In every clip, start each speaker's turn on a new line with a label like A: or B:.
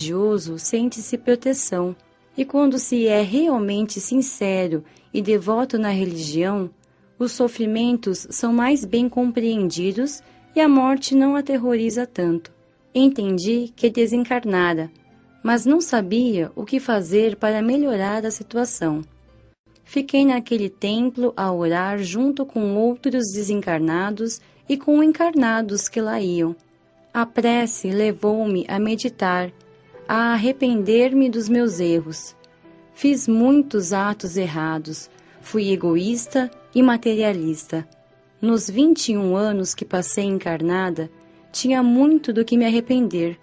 A: religioso sente-se proteção, e quando se é realmente sincero e devoto na religião, os sofrimentos são mais bem compreendidos e a morte não aterroriza tanto. Entendi que desencarnara, mas não sabia o que fazer para melhorar a situação. Fiquei naquele templo a orar junto com outros desencarnados e com encarnados que lá iam. A prece levou-me a meditar, a arrepender-me dos meus erros. Fiz muitos atos errados, fui egoísta e materialista. Nos 21 anos que passei encarnada, tinha muito do que me arrepender.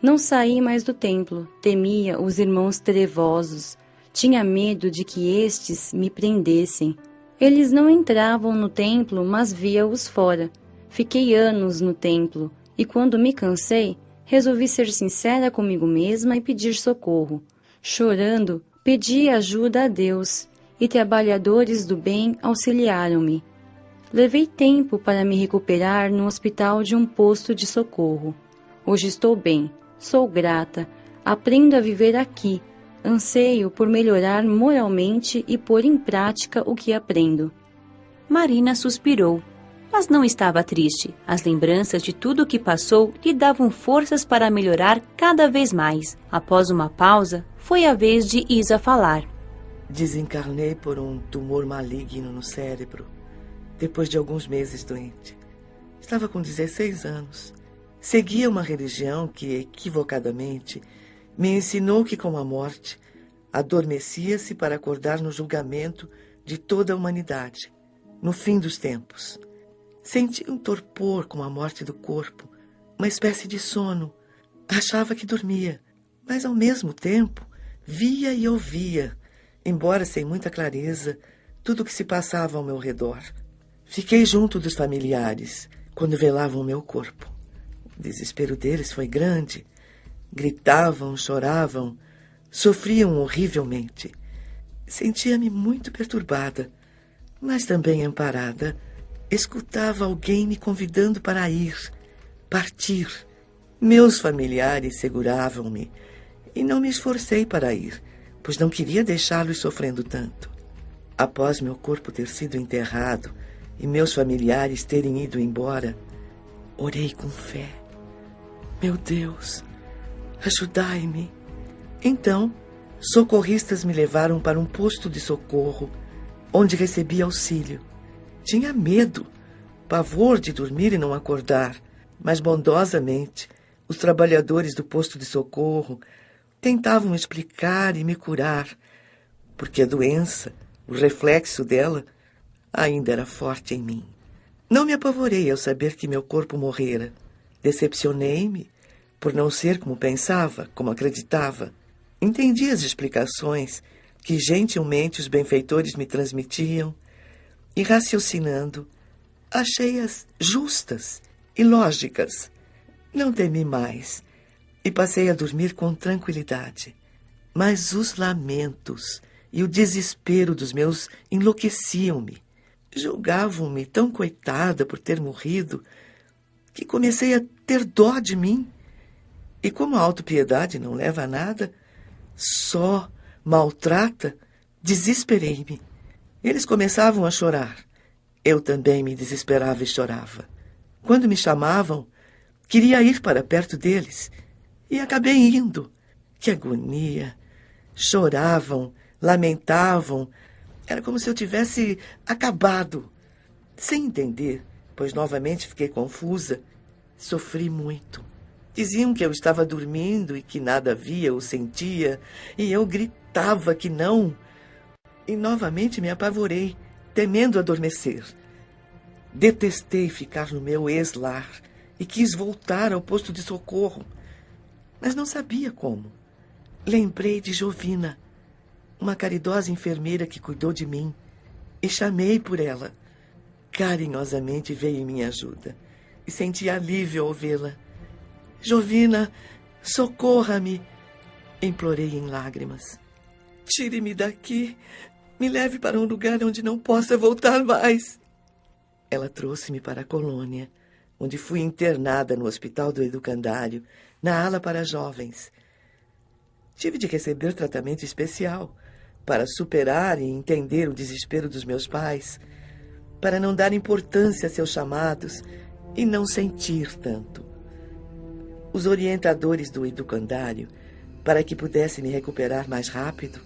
A: Não saí mais do templo, temia os irmãos trevosos, tinha medo de que estes me prendessem. Eles não entravam no templo, mas via-os fora. Fiquei anos no templo, e quando me cansei, resolvi ser sincera comigo mesma e pedir socorro. Chorando, pedi ajuda a Deus, e trabalhadores do bem auxiliaram-me. Levei tempo para me recuperar no hospital de um posto de socorro. Hoje estou bem, sou grata, aprendo a viver aqui, anseio por melhorar moralmente e pôr em prática o que aprendo.
B: Marina suspirou, mas não estava triste. As lembranças de tudo o que passou lhe davam forças para melhorar cada vez mais. Após uma pausa, foi a vez de Isa falar.
C: Desencarnei por um tumor maligno no cérebro, depois de alguns meses doente. Estava com 16 anos. Seguia uma religião que, equivocadamente, me ensinou que com a morte, adormecia-se para acordar no julgamento de toda a humanidade, no fim dos tempos. Senti um torpor com a morte do corpo, uma espécie de sono. Achava que dormia, mas ao mesmo tempo via e ouvia, embora sem muita clareza, tudo o que se passava ao meu redor. Fiquei junto dos familiares quando velavam o meu corpo. O desespero deles foi grande. Gritavam, choravam, sofriam horrivelmente. Sentia-me muito perturbada, mas também amparada. Escutava alguém me convidando para ir, partir. Meus familiares seguravam-me e não me esforcei para ir, pois não queria deixá-los sofrendo tanto. Após meu corpo ter sido enterrado e meus familiares terem ido embora, orei com fé. Meu Deus, ajudai-me. Então, socorristas me levaram para um posto de socorro, onde recebi auxílio. Tinha medo, pavor de dormir e não acordar, mas bondosamente, os trabalhadores do posto de socorro tentavam explicar e me curar, porque a doença, o reflexo dela, ainda era forte em mim. Não me apavorei ao saber que meu corpo morrera. Decepcionei-me por não ser como pensava, como acreditava. Entendi as explicações que gentilmente os benfeitores me transmitiam e, raciocinando, achei-as justas e lógicas. Não temi mais e passei a dormir com tranquilidade. Mas os lamentos e o desespero dos meus enlouqueciam-me. Julgavam-me tão coitada por ter morrido que comecei a ter dó de mim. E como a autopiedade não leva a nada, só maltrata, desesperei-me. Eles começavam a chorar. Eu também me desesperava e chorava. Quando me chamavam, queria ir para perto deles. E acabei indo. Que agonia! Choravam, lamentavam. Era como se eu tivesse acabado. Sem entender, pois novamente fiquei confusa, sofri muito. Diziam que eu estava dormindo e que nada via ou sentia, e eu gritava que não. E novamente me apavorei, temendo adormecer. Detestei ficar no meu ex-lar e quis voltar ao posto de socorro, mas não sabia como. Lembrei de Jovina, uma caridosa enfermeira que cuidou de mim, e chamei por ela. Carinhosamente veio em minha ajuda e senti alívio ao vê-la. Jovina, socorra-me, implorei em lágrimas. Tire-me daqui, me leve para um lugar onde não possa voltar mais. Ela trouxe-me para a colônia, onde fui internada no hospital do educandário, na ala para jovens. Tive de receber tratamento especial para superar e entender o desespero dos meus pais, para não dar importância a seus chamados e não sentir tanto. Os orientadores do educandário, para que pudesse me recuperar mais rápido,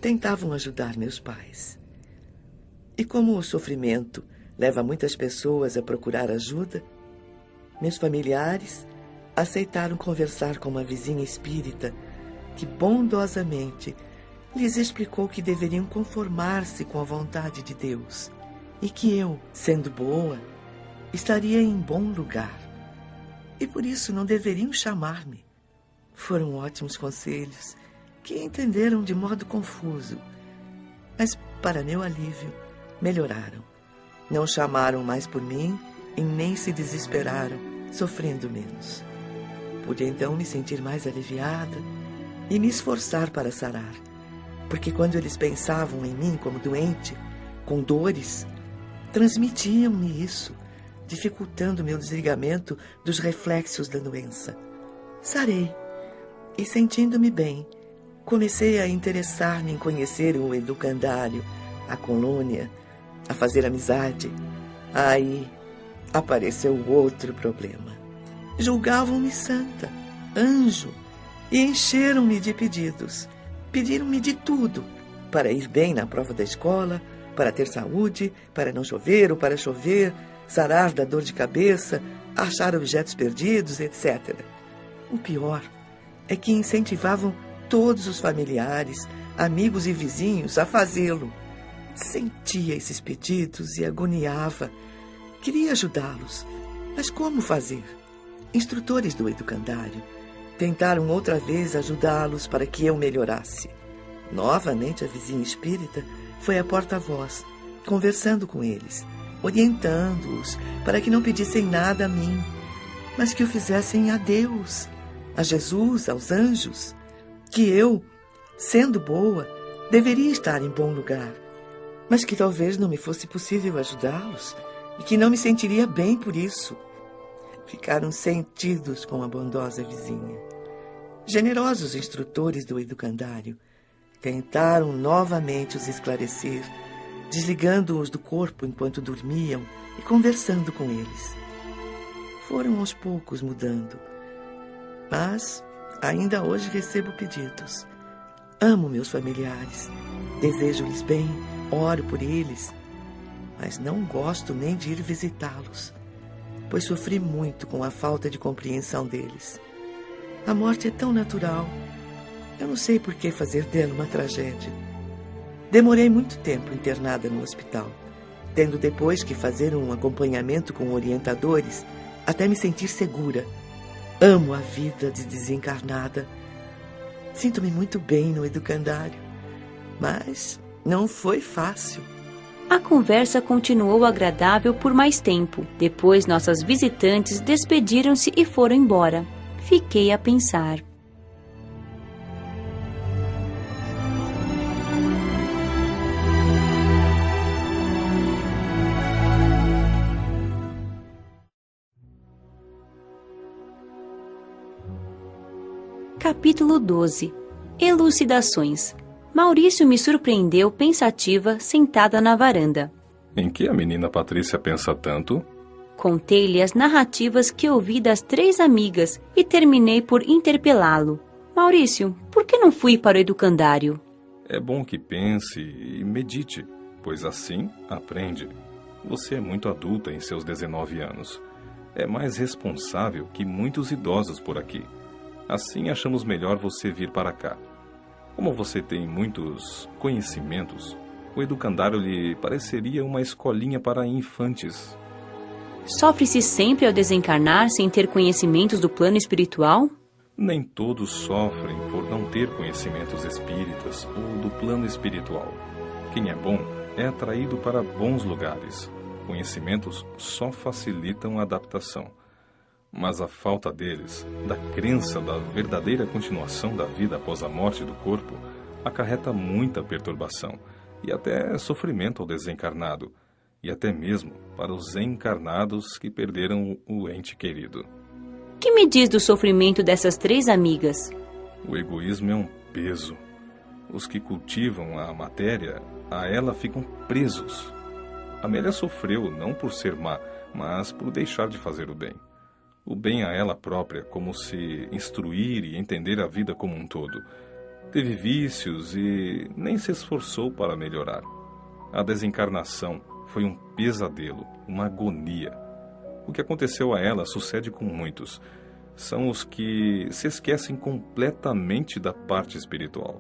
C: tentavam ajudar meus pais. E como o sofrimento leva muitas pessoas a procurar ajuda, meus familiares aceitaram conversar com uma vizinha espírita que bondosamente lhes explicou que deveriam conformar-se com a vontade de Deus e que eu, sendo boa, estaria em bom lugar e por isso não deveriam chamar-me. Foram ótimos conselhos que entenderam de modo confuso, mas, para meu alívio, melhoraram. Não chamaram mais por mim e nem se desesperaram, sofrendo menos. Pude então me sentir mais aliviada e me esforçar para sarar, porque quando eles pensavam em mim como doente, com dores, transmitiam-me isso, dificultando meu desligamento dos reflexos da doença. Sarei e, sentindo-me bem, comecei a interessar-me em conhecer o educandário, a colônia, a fazer amizade. Aí apareceu outro problema. Julgavam-me santa, anjo, e encheram-me de pedidos. Pediram-me de tudo, para ir bem na prova da escola, para ter saúde, para não chover ou para chover, sarar da dor de cabeça, achar objetos perdidos, etc. O pior é que incentivavam todos os familiares, amigos e vizinhos a fazê-lo. Sentia esses pedidos e agoniava. Queria ajudá-los, mas como fazer? Instrutores do educandário tentaram outra vez ajudá-los para que eu melhorasse. Novamente a vizinha espírita foi a porta-voz, conversando com eles, orientando-os para que não pedissem nada a mim, mas que o fizessem a Deus, a Jesus, aos anjos, que eu, sendo boa, deveria estar em bom lugar, mas que talvez não me fosse possível ajudá-los e que não me sentiria bem por isso. Ficaram sentidos com a bondosa vizinha. Generosos instrutores do educandário tentaram novamente os esclarecer, desligando-os do corpo enquanto dormiam e conversando com eles. Foram aos poucos mudando, mas ainda hoje recebo pedidos. Amo meus familiares, desejo-lhes bem, oro por eles, mas não gosto nem de ir visitá-los, pois sofri muito com a falta de compreensão deles. A morte é tão natural, eu não sei por que fazer dela uma tragédia. Demorei muito tempo internada no hospital, tendo depois que fazer um acompanhamento com orientadores até me sentir segura. Amo a vida de desencarnada. Sinto-me muito bem no educandário, mas não foi fácil.
B: A conversa continuou agradável por mais tempo. Depois, nossas visitantes despediram-se e foram embora. Fiquei a pensar. Capítulo 12. Elucidações. Maurício me surpreendeu pensativa, sentada na varanda.
D: Em que a menina Patrícia pensa tanto?
B: Contei-lhe as narrativas que ouvi das 3 amigas e terminei por interpelá-lo. Maurício, por que não fui para o educandário?
D: É bom que pense e medite, pois assim aprende. Você é muito adulta em seus 19 anos. É mais responsável que muitos idosos por aqui. Assim achamos melhor você vir para cá. Como você tem muitos conhecimentos, o educandário lhe pareceria uma escolinha para infantes.
B: Sofre-se sempre ao desencarnar sem ter conhecimentos do plano espiritual?
D: Nem todos sofrem por não ter conhecimentos espíritas ou do plano espiritual. Quem é bom é atraído para bons lugares. Conhecimentos só facilitam a adaptação. Mas a falta deles, da crença da verdadeira continuação da vida após a morte do corpo, acarreta muita perturbação e até sofrimento ao desencarnado, e até mesmo para os encarnados que perderam o ente querido.
B: Que me diz do sofrimento dessas 3 amigas?
D: O egoísmo é um peso. Os que cultivam a matéria, a ela ficam presos. Amélia sofreu não por ser má, mas por deixar de fazer o bem. O bem a ela própria, como se instruir e entender a vida como um todo. Teve vícios e nem se esforçou para melhorar. A desencarnação foi um pesadelo, uma agonia. O que aconteceu a ela sucede com muitos. São os que se esquecem completamente da parte espiritual.